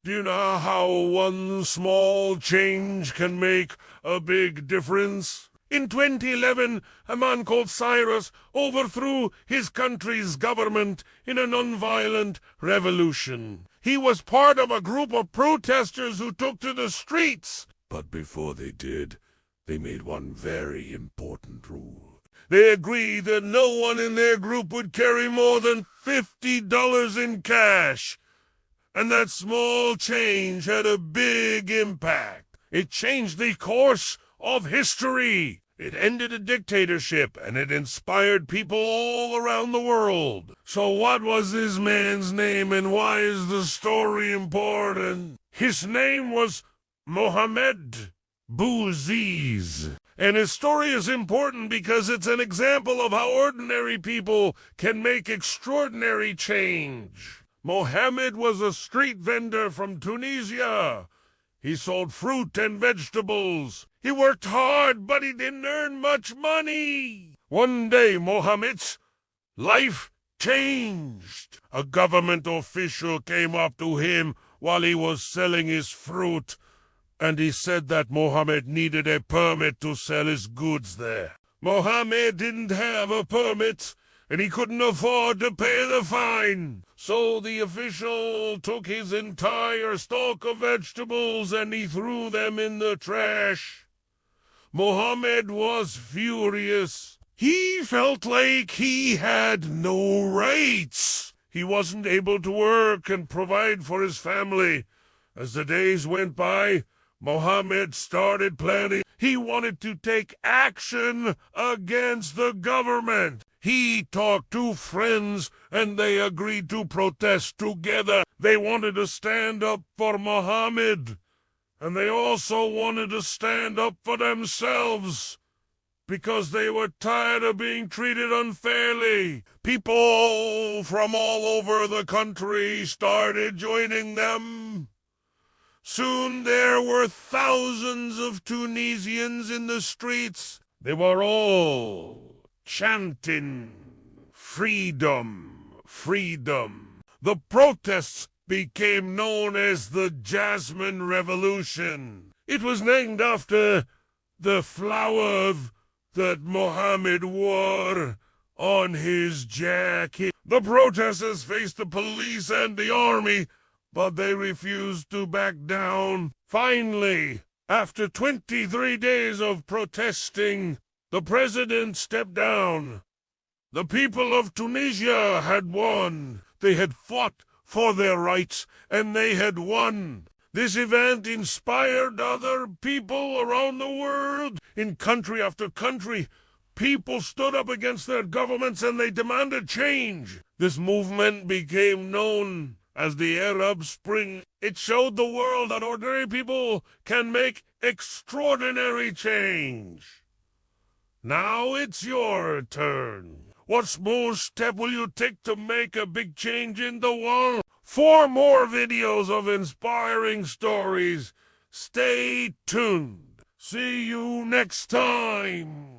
Do you know how one small change can make a big difference? In 2011, a man called Cyrus overthrew his country's government in a nonviolent revolution. He was part of a group of protesters who took to the streets. But before they did, they made one very important rule. They agreed that no one in their group would carry more than $50 in cash. And that small change had a big impact. It changed the course of history. It ended a dictatorship, and it inspired people all around the world. So what was this man's name, and why is the story important? His name was Mohammed Bouaziz. And his story is important because it's an example of how ordinary people can make extraordinary change. Mohammed was a street vendor from Tunisia. He sold fruit and vegetables. He worked hard, but he didn't earn much money. One day, Mohammed's life changed. A government official came up to him while he was selling his fruit, and he said that Mohammed needed a permit to sell his goods there. Mohammed didn't have a permit, and he couldn't afford to pay the fine. So the official took his entire stock of vegetables and he threw them in the trash. Mohammed was furious. He felt like he had no rights. He wasn't able to work and provide for his family. As the days went by, Mohammed started planning. He wanted to take action against the government. He talked to friends, and they agreed to protest together. They wanted to stand up for Mohammed, and they also wanted to stand up for themselves, because they were tired of being treated unfairly. People from all over the country started joining them. Soon there were thousands of Tunisians in the streets. They were all chanting, "Freedom, freedom." The protests became known as the Jasmine Revolution. It was named after the flower that Mohammed wore on his jacket. The protesters faced the police and the army, but they refused to back down. Finally, after 23 days of protesting, the president stepped down. The people of Tunisia had won. They had fought for their rights, and they had won. This event inspired other people around the world. In country after country, people stood up against their governments and they demanded change. This movement became known as the Arab Spring. It showed the world that ordinary people can make extraordinary change. Now it's your turn. What small step will you take to make a big change in the world? For more videos of inspiring stories, stay tuned. See you next time.